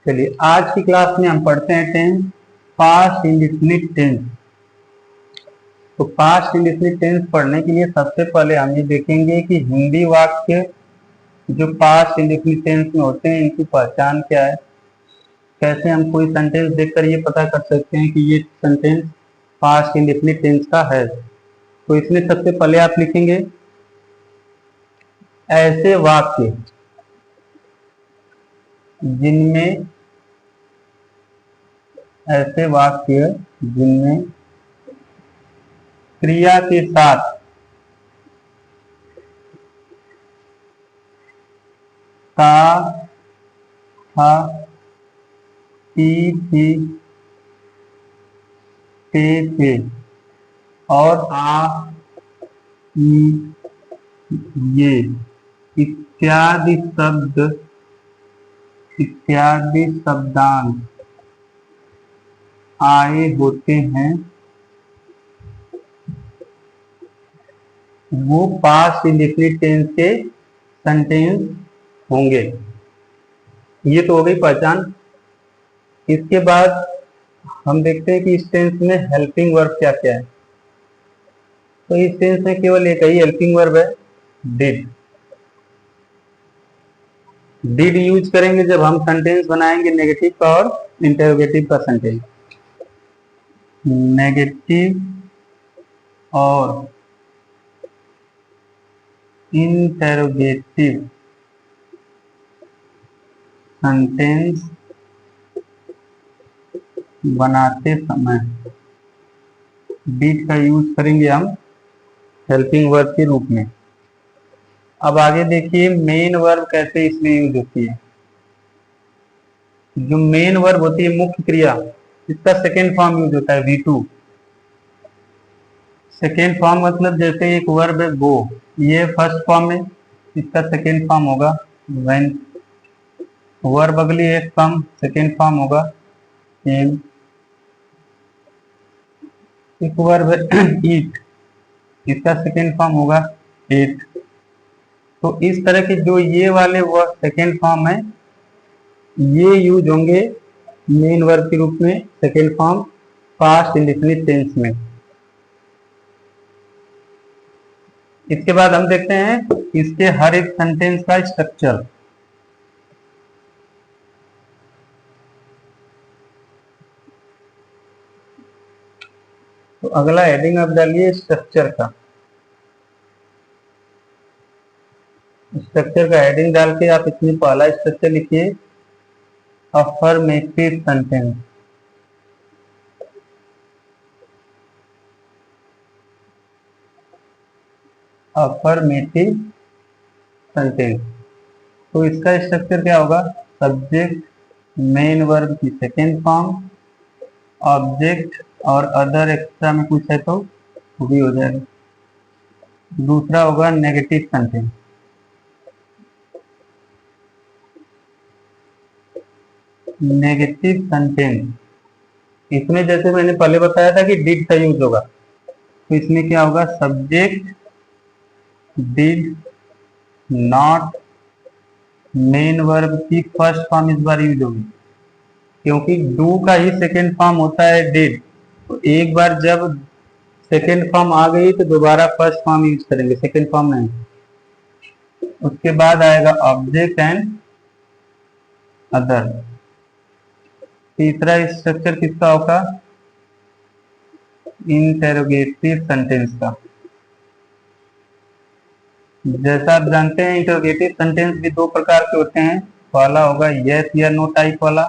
चलिए आज की क्लास में हम पढ़ते हैं टेंस, पास्ट इंडेफिनिट टेंस। तो पास्ट इंडेफिनिट टेंस पढ़ने के लिए सबसे पहले हम ये देखेंगे कि हिंदी वाक्य जो पास्ट इंडेफिनिट टेंस में होते हैं इनकी पहचान क्या है। कैसे हम कोई सेंटेंस देखकर ये पता कर सकते हैं कि ये सेंटेंस पास्ट इंडेफिनिट टेंस का है। तो इसमें सबसे पहले आप लिखेंगे ऐसे वाक्य जिनमें क्रिया के साथ का, था, ती, थी, थे और आ, ई, ये इत्यादि शब्दांश आए होते हैं, वो पास्ट इंडेफिनिट टेंस के सेंटेंस होंगे। ये तो हो गई पहचान। इसके बाद हम देखते हैं कि इस टेंस में हेल्पिंग वर्ब क्या क्या है। तो इस टेंस में केवल एक ही हेल्पिंग वर्ब है, डिड। डिड यूज करेंगे जब हम सेंटेंस बनाएंगे नेगेटिव का और इंटरोगेटिव का सेंटेंस। नेगेटिव और इंटरोगेटिव सेंटेंस बनाते समय डिड का यूज करेंगे हम हेल्पिंग वर्ब के रूप में। अब आगे देखिए मेन वर्ब कैसे इसमें यूज होती है। जो मेन वर्ब होती है मुख्य क्रिया, इसका सेकेंड फॉर्म यूज होता है V2। सेकेंड फॉर्म मतलब जैसे एक वर्ब है गो, ये फर्स्ट फॉर्म है, इसका सेकेंड फॉर्म होगा व्हेन। वर्ब अगली एक फॉर्म, सेकेंड फॉर्म होगा केम। एक वर्ब है ईट, इसका सेकेंड फॉर्म होगा एट। तो इस तरह के जो ये वाले वर्ब सेकेंड फॉर्म है ये यूज होंगे मेन वर्ब के रूप में, second form past indefinite tense में। इसके बाद हम देखते हैं इसके हर एक सेंटेंस का स्ट्रक्चर। तो अगला हेडिंग आप डालिए स्ट्रक्चर का। स्ट्रक्चर का हेडिंग डाल के आप इसमें पहला स्ट्रक्चर लिखिए अफर्मेटिव सेंटेंस। अफर्मेटिव सेंटेंस, तो इसका स्ट्रक्चर क्या होगा? सब्जेक्ट, मेन वर्ब की सेकेंड फॉर्म, ऑब्जेक्ट और अदर एक्स्ट्रा में कुछ है तो वो भी हो जाएगा। दूसरा होगा नेगेटिव सेंटेंस। नेगेटिव सेंटेंस इसमें जैसे मैंने पहले बताया था कि डिड का यूज होगा, तो इसमें क्या होगा? Subject did not, main verb की फर्स्ट फॉर्म इस बार यूज होगी क्योंकि डू का ही सेकेंड फॉर्म होता है डिड। तो एक बार जब सेकेंड फॉर्म आ गई तो दोबारा फर्स्ट फॉर्म यूज करेंगे, सेकेंड फॉर्म नहीं। उसके बाद आएगा ऑब्जेक्ट एंड अदर। तीसरा स्ट्रक्चर किसका होगा? इंटरोगेटिव सेंटेंस का। जैसा आप जानते हैं इंटरोगेटिव सेंटेंस भी दो प्रकार के होते हैं। पहला होगा यस या नो टाइप वाला,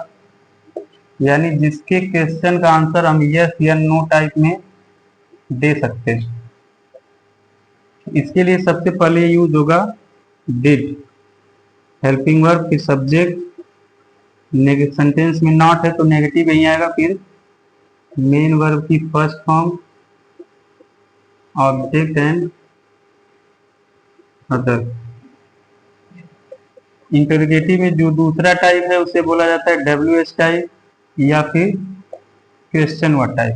यानी जिसके क्वेश्चन का आंसर हम यस या नो टाइप में दे सकते हैं। इसके लिए सबसे पहले यूज होगा डिड, हेल्पिंग वर्ब की सब्जेक्ट, सेंटेंस में नॉट है तो नेगेटिव नहीं आएगा, फिर मेन वर्ब की first form, object and other. Interrogative में जो दूसरा टाइप है उसे बोला जाता है WH टाइप या फिर क्वेश्चन वर्ड टाइप।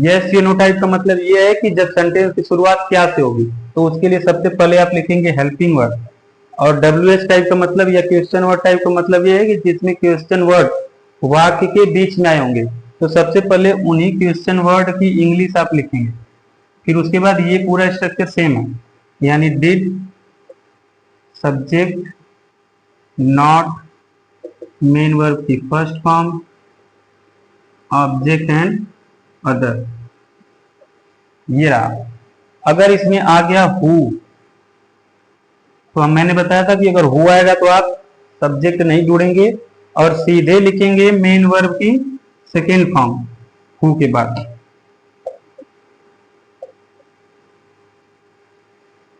यस या नो टाइप का मतलब ये है कि जब सेंटेंस की शुरुआत क्या से होगी, तो उसके लिए सबसे पहले आप लिखेंगे हेल्पिंग वर्ड। और WH टाइप का मतलब या क्वेश्चन वर्ड टाइप का मतलब ये है कि जिसमें क्वेश्चन वर्ड वाक्य के बीच में आए होंगे। तो सबसे पहले उन्हीं क्वेश्चन वर्ड की इंग्लिश आप लिखेंगे, फिर उसके बाद ये पूरा स्ट्रक्चर सेम है, यानी did, subject, not, main verb की first form, object and other. ये रहा। अगर इसमें आ गया हु, तो मैंने बताया था कि अगर हु आएगा तो आप सब्जेक्ट नहीं जोड़ेंगे और सीधे लिखेंगे मेन वर्ब की सेकेंड फॉर्म हु के बाद।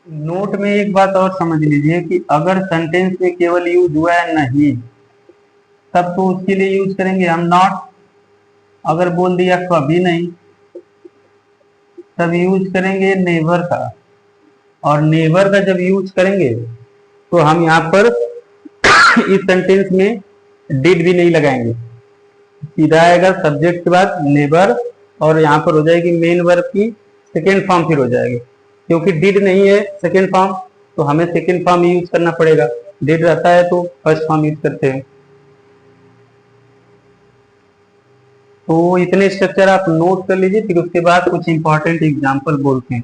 नोट में एक बात और समझ लीजिए कि अगर सेंटेंस में केवल यूज हुआ है नहीं, तब तो उसके लिए यूज करेंगे हम नॉट। अगर बोल दिया कभी नहीं, तब यूज करेंगे नेवर का। और नेवर का जब यूज करेंगे तो हम यहाँ पर इस सेंटेंस में डिड भी नहीं लगाएंगे, सीधा आएगा सब्जेक्ट के बाद नेवर और यहाँ पर हो जाएगी मेन वर्ब की सेकेंड फॉर्म फिर हो जाएगी। क्योंकि डिड नहीं है सेकेंड फॉर्म, तो हमें सेकेंड फॉर्म यूज करना पड़ेगा। डिड रहता है तो फर्स्ट फॉर्म यूज करते हैं। तो इतने स्ट्रक्चर आप नोट कर लीजिए, फिर उसके बाद कुछ इंपॉर्टेंट एग्जाम्पल बोलते हैं।